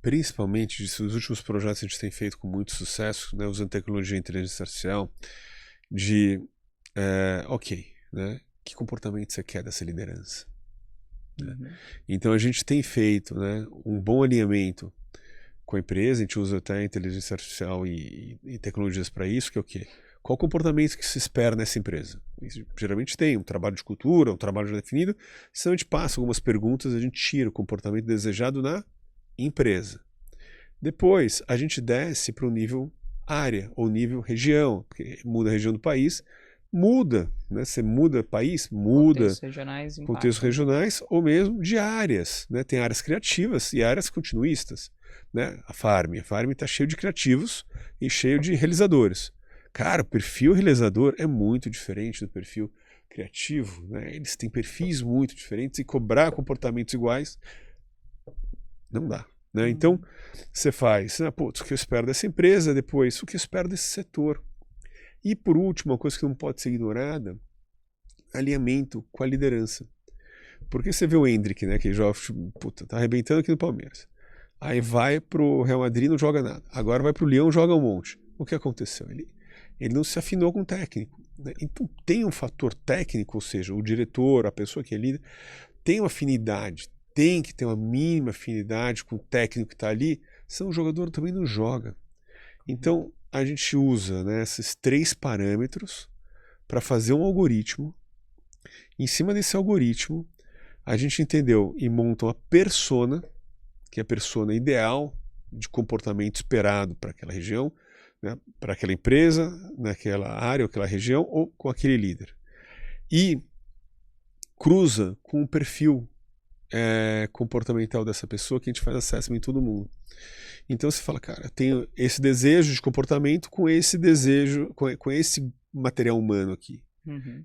principalmente os últimos projetos que a gente tem feito com muito sucesso, né, usando tecnologia e inteligência artificial, de, ok, né, que comportamento você quer dessa liderança? Né? Então a gente tem feito, né, um bom alinhamento com a empresa, a gente usa até inteligência artificial e tecnologias para isso, que é o quê? Qual o comportamento que se espera nessa empresa? Isso, geralmente tem um trabalho de cultura, um trabalho já definido, senão a gente passa algumas perguntas, a gente tira o comportamento desejado na empresa. Depois, a gente desce para o nível área ou nível região, porque muda a região do país, muda, né? Você muda país, muda contextos regionais ou mesmo de áreas, né? Tem áreas criativas e áreas continuistas, né? A Farm está cheio de criativos e cheio de realizadores. Cara, o perfil realizador é muito diferente do perfil criativo, né? Eles têm perfis muito diferentes e cobrar comportamentos iguais não dá. Né? Então, você faz, putz, o que eu espero dessa empresa, depois, o que eu espero desse setor. E, por último, uma coisa que não pode ser ignorada, alinhamento com a liderança. Porque você vê o Endrick, né, que joga, puta, tá arrebentando aqui no Palmeiras. Aí vai pro Real Madrid, não joga nada. Agora vai pro Lyon, joga um monte. O que aconteceu? Ele não se afinou com o técnico. Né? Então, tem um fator técnico, ou seja, o diretor, a pessoa que é líder, tem uma afinidade, tem que ter uma mínima afinidade com o técnico que está ali, senão o jogador também não joga. Então, a gente usa, né, esses 3 parâmetros para fazer um algoritmo. Em cima desse algoritmo, a gente entendeu e monta uma persona, que é a persona ideal de comportamento esperado para aquela região, né, para aquela empresa, naquela área, ou aquela região, ou com aquele líder. E cruza com o perfil comportamental dessa pessoa, que a gente faz assessment em todo mundo. Então você fala, cara, tenho esse desejo de comportamento com esse desejo, com esse material humano aqui.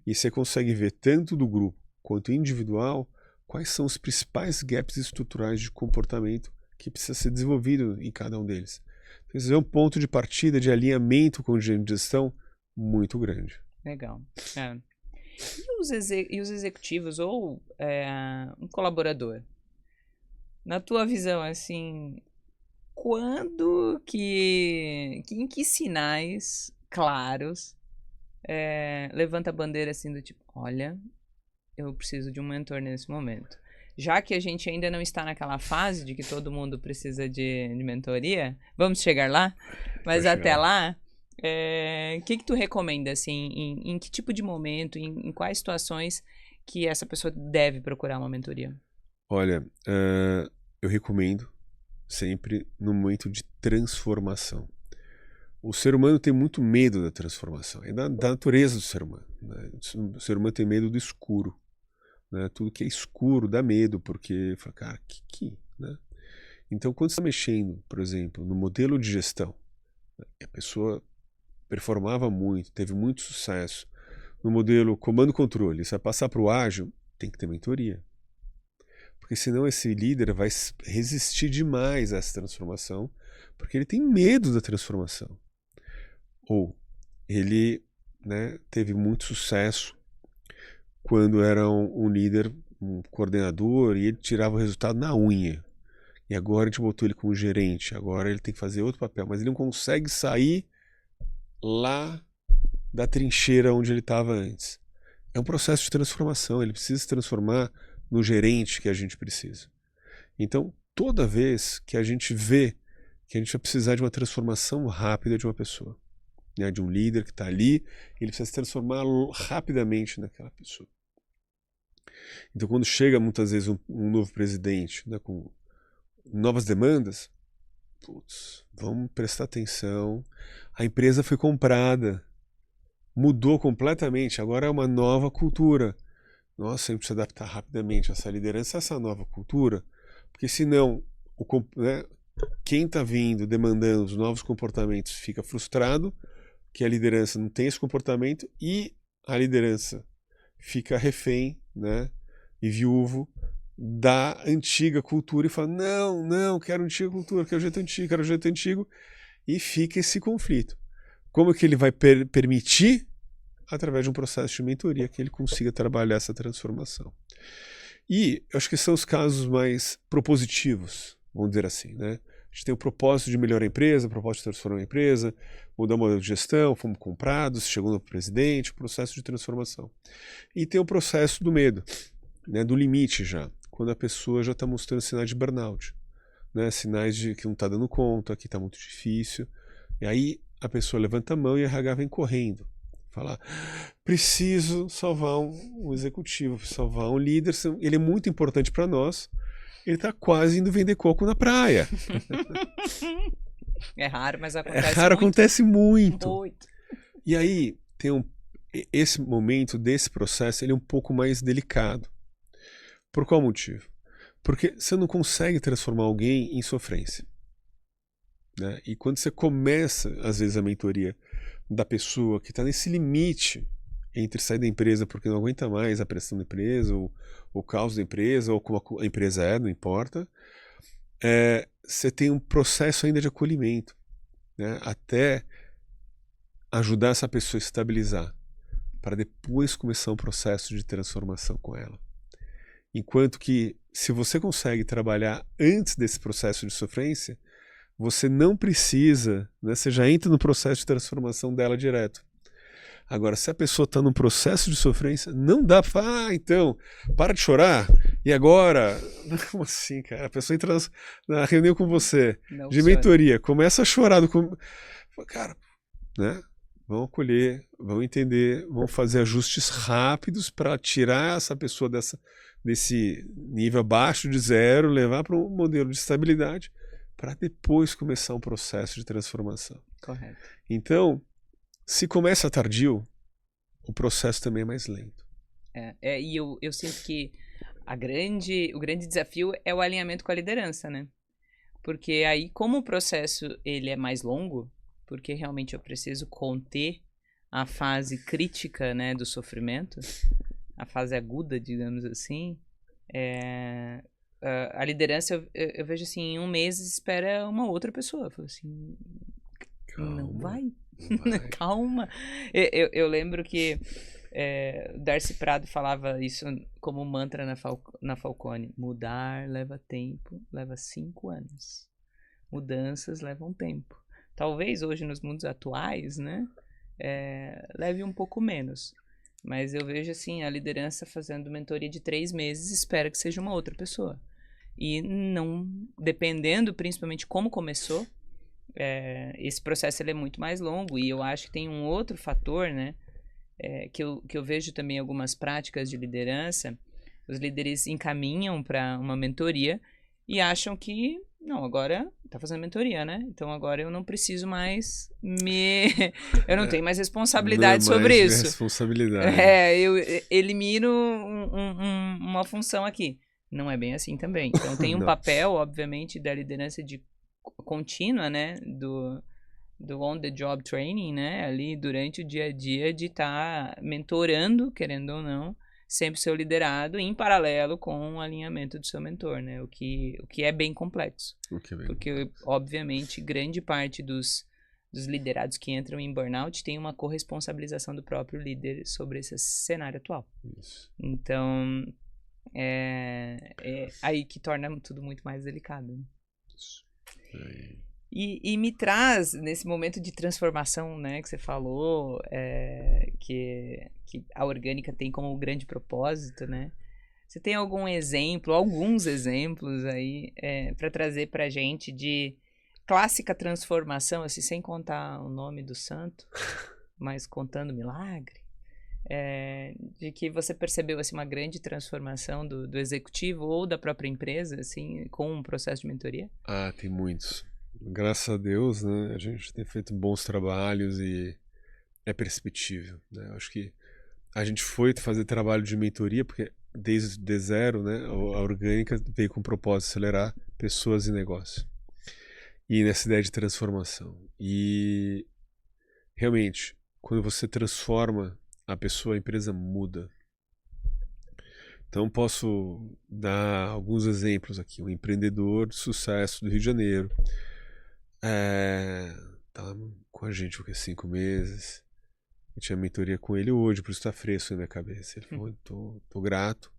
E você consegue ver tanto do grupo quanto individual quais são os principais gaps estruturais de comportamento que precisa ser desenvolvido em cada um deles. Então você vê um ponto de partida de alinhamento com o engenheiro de gestão muito grande. Legal. E os executivos ou um colaborador? Na tua visão, assim, em que sinais claros levanta a bandeira assim do tipo, olha, eu preciso de um mentor nesse momento. Já que a gente ainda não está naquela fase de que todo mundo precisa de mentoria, vamos chegar lá? Mas até lá, o que tu recomenda, assim, em que tipo de momento, em quais situações que essa pessoa deve procurar uma mentoria? Olha, eu recomendo sempre no momento de transformação. O ser humano tem muito medo da transformação, é da natureza do ser humano. Né? O ser humano tem medo do escuro. Né? Tudo que é escuro dá medo, porque fala, cara, né? Então, quando você está mexendo, por exemplo, no modelo de gestão, a pessoa performava muito, teve muito sucesso no modelo comando-controle, você vai passar para o ágil, tem que ter mentoria. Porque senão esse líder vai resistir demais a essa transformação, porque ele tem medo da transformação. Ou ele, né, teve muito sucesso quando era um líder, um coordenador, e ele tirava o resultado na unha. E agora a gente botou ele como gerente, agora ele tem que fazer outro papel, mas ele não consegue sair lá da trincheira onde ele estava antes. É um processo de transformação, ele precisa se transformar no gerente que a gente precisa. Então, toda vez que a gente vê que a gente vai precisar de uma transformação rápida de uma pessoa, né, de um líder que está ali, ele precisa se transformar rapidamente naquela pessoa. Então, quando chega muitas vezes um novo presidente, né, com novas demandas, putz, vamos prestar atenção. A empresa foi comprada, mudou completamente, agora é uma nova cultura. Nossa, a gente precisa adaptar rapidamente essa liderança a essa nova cultura, porque senão né, quem está vindo demandando os novos comportamentos fica frustrado, que a liderança não tem esse comportamento e a liderança fica refém, né, e viúvo da antiga cultura e fala, não, quero antiga cultura, quero jeito antigo, e fica esse conflito. Como que ele vai permitir, através de um processo de mentoria, que ele consiga trabalhar essa transformação? E eu acho que são os casos mais propositivos, vamos dizer assim, né? A gente tem o propósito de melhorar a empresa, o propósito de transformar a empresa, mudar o modelo de gestão, fomos comprados, chegou no presidente, o processo de transformação. E tem o processo do medo, né? Do limite já, quando a pessoa já está mostrando sinais de burnout, né? Sinais de que não está dando conta, que está muito difícil. E aí a pessoa levanta a mão e a RH vem correndo. Falar, preciso salvar um executivo, salvar um líder, ele é muito importante para nós, ele está quase indo vender coco na praia. É raro, mas É acontece raro, muito. acontece muito. Muito. E aí tem esse momento desse processo, ele é um pouco mais delicado. Por qual motivo? Porque você não consegue transformar alguém em sofrência, né? E quando você começa, às vezes, a mentoria da pessoa que está nesse limite entre sair da empresa porque não aguenta mais a pressão da empresa, ou o caos da empresa, ou como a empresa é, não importa, você tem um processo ainda de acolhimento, né? Até ajudar essa pessoa a estabilizar, para depois começar um processo de transformação com ela. Enquanto que, se você consegue trabalhar antes desse processo de sofrência, você não precisa, né, você já entra no processo de transformação dela direto. Agora, se a pessoa está num processo de sofrência, não dá para falar, então, para de chorar, e agora? Como assim, cara? A pessoa entra na reunião com você, Não de funciona. mentoria, começa a chorar. Cara, né? Vamos acolher, vamos entender, vamos fazer ajustes rápidos para tirar essa pessoa desse nível abaixo de zero, levar para um modelo de estabilidade, para depois começar um processo de transformação. Correto. Então, se começa tardio, o processo também é mais lento. E eu sinto que o grande desafio é o alinhamento com a liderança, né? Porque aí, como o processo ele é mais longo, porque realmente eu preciso conter a fase crítica, né, do sofrimento, a fase aguda, digamos assim, a liderança eu vejo assim, em um mês espera uma outra pessoa. Eu falo assim, não vai. Calma. Eu lembro que o Darcy Prado falava isso como mantra na Falcone. Mudar leva tempo, leva 5 anos. Mudanças levam tempo. Talvez hoje nos mundos atuais, né, leve um pouco menos. Mas eu vejo assim, a liderança fazendo mentoria de 3 meses, espera que seja uma outra pessoa. E não, dependendo principalmente como começou, esse processo ele é muito mais longo. E eu acho que tem um outro fator, né, que eu vejo também em algumas práticas de liderança. Os líderes encaminham para uma mentoria e acham que, não, agora tá fazendo mentoria, né? Então agora eu não preciso mais eu não tenho mais responsabilidade não é sobre mais isso. Responsabilidade. Eu elimino uma função aqui. Não é bem assim também. Então tem um papel, obviamente, da liderança de contínua, né? Do on-the-job training, né? Ali durante o dia a dia de estar mentorando, querendo ou não, sempre seu liderado em paralelo com o alinhamento do seu mentor, né? O que é bem complexo. Porque, obviamente, grande parte dos liderados que entram em burnout tem uma corresponsabilização do próprio líder sobre esse cenário atual. Isso. Então, é aí que torna tudo muito mais delicado. Né? Isso. E me traz, nesse momento de transformação, né, que você falou, que a orgânica tem como grande propósito, né? Você tem alguns exemplos aí para trazer pra gente de clássica transformação, assim, sem contar o nome do santo, mas contando milagre, de que você percebeu assim, uma grande transformação do executivo ou da própria empresa, assim, com um processo de mentoria? Ah, tem muitos. Graças a Deus, né, a gente tem feito bons trabalhos e é perceptível, né? Eu acho que a gente foi fazer trabalho de mentoria porque desde zero, né, a orgânica veio com o propósito de acelerar pessoas e negócio. E nessa ideia de transformação. E realmente, quando você transforma a pessoa, a empresa muda. Então posso dar alguns exemplos aqui. Um empreendedor de sucesso do Rio de Janeiro tá com a gente há 5 meses. Eu tinha mentoria com ele hoje, por isso está fresco na minha cabeça. Ele falou, tô grato,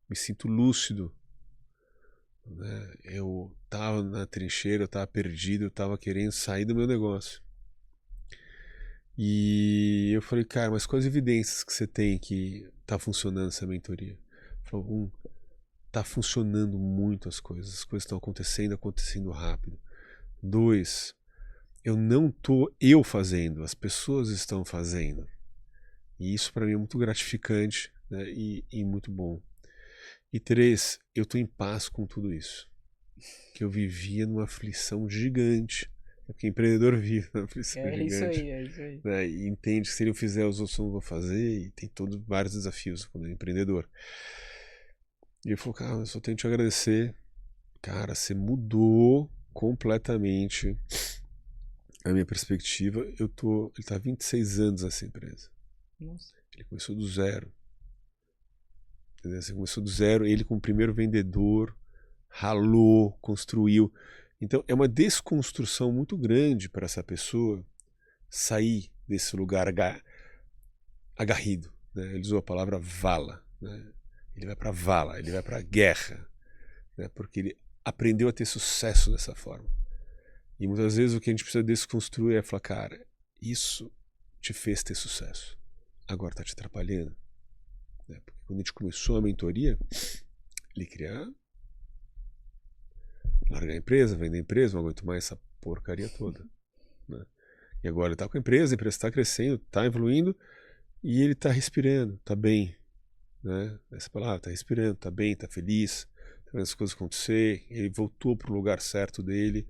me sinto lúcido né? Eu tava na trincheira, eu tava perdido, eu tava querendo sair do meu negócio. E eu falei, cara, mas quais evidências que você tem que tá funcionando essa mentoria? Ele falou, tá funcionando muito as coisas estão acontecendo rápido. 2, eu não tô eu fazendo, as pessoas estão fazendo. E isso para mim é muito gratificante, né, e muito bom. E 3, eu tô em paz com tudo isso. Que eu vivia numa aflição gigante. Porque empreendedor vive numa aflição É isso gigante. aí, é isso aí. Né, e entende que se ele fizer, os outros não vão fazer. E tem todos vários desafios quando é empreendedor. E ele falou, cara, eu só tenho que te agradecer. Cara, você mudou completamente a minha perspectiva. Ele tá há 26 anos nessa empresa. Nossa. Ele começou do zero. Entendeu? Você começou do zero, ele como primeiro vendedor, ralou, construiu. Então é uma desconstrução muito grande para essa pessoa sair desse lugar agarrido. Né? Ele usou a palavra vala. Né? Ele vai para vala, ele vai para a guerra. Né? Porque ele aprendeu a ter sucesso dessa forma. E muitas vezes o que a gente precisa desconstruir é falar, cara, isso te fez ter sucesso. Agora está te atrapalhando. Né? Porque quando a gente começou a mentoria, ele queria largar a empresa, vender a empresa, não aguento mais essa porcaria toda. Né? E agora ele está com a empresa está crescendo, está evoluindo e ele está respirando, está bem. Né? Essa palavra, está respirando, está bem, está feliz, está vendo as coisas acontecer, ele voltou para o lugar certo dele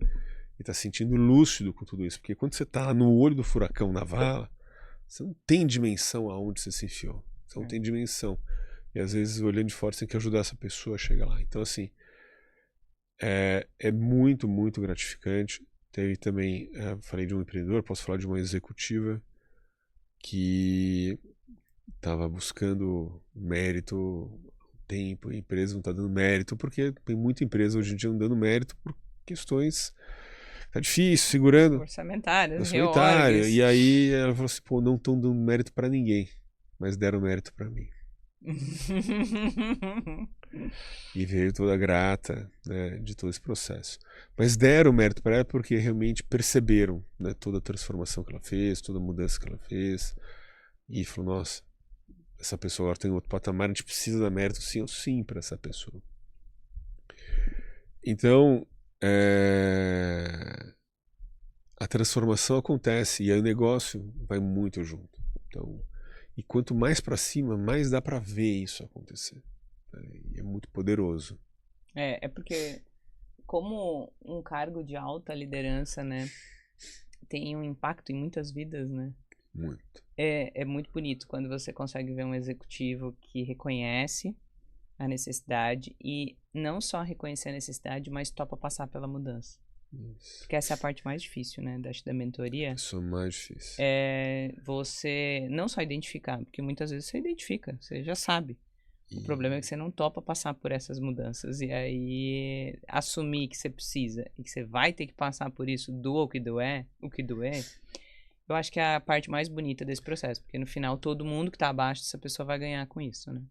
e está sentindo lúcido com tudo isso. Porque quando você está no olho do furacão, na vala, você não tem dimensão aonde você se enfiou. Você não tem dimensão. E às vezes, olhando de fora, você tem que ajudar essa pessoa a chegar lá. Então, assim, é muito, muito gratificante. Teve também, falei de um empreendedor, posso falar de uma executiva que estava buscando mérito, tempo, a empresa não está dando mérito, porque tem muita empresa hoje em dia não dando mérito por questões. Tá difícil, segurando. Orçamentárias, Orçamentária. reorgs. E aí ela falou assim, pô, não estão dando mérito para ninguém, mas deram mérito para mim. E veio toda grata, né, de todo esse processo. Mas deram mérito para ela porque realmente perceberam, né, toda a transformação que ela fez, toda a mudança que ela fez. E falou, nossa, essa pessoa agora tem outro patamar, a gente precisa dar mérito sim ou sim para essa pessoa. Então, a transformação acontece e aí o negócio vai muito junto. Então, e quanto mais para cima, mais dá para ver isso acontecer. E é muito poderoso. É porque como um cargo de alta liderança, né, tem um impacto em muitas vidas, né? Muito. É muito bonito quando você consegue ver um executivo que reconhece a necessidade e não só reconhecer a necessidade, mas topa passar pela mudança. Isso. Porque essa é a parte mais difícil, né, da mentoria. Isso é mais difícil. É você não só identificar, porque muitas vezes você identifica, você já sabe. O problema é que você não topa passar por essas mudanças e aí assumir que você precisa e que você vai ter que passar por isso, doa o que doer, eu acho que é a parte mais bonita desse processo, porque no final todo mundo que tá abaixo dessa pessoa vai ganhar com isso, né?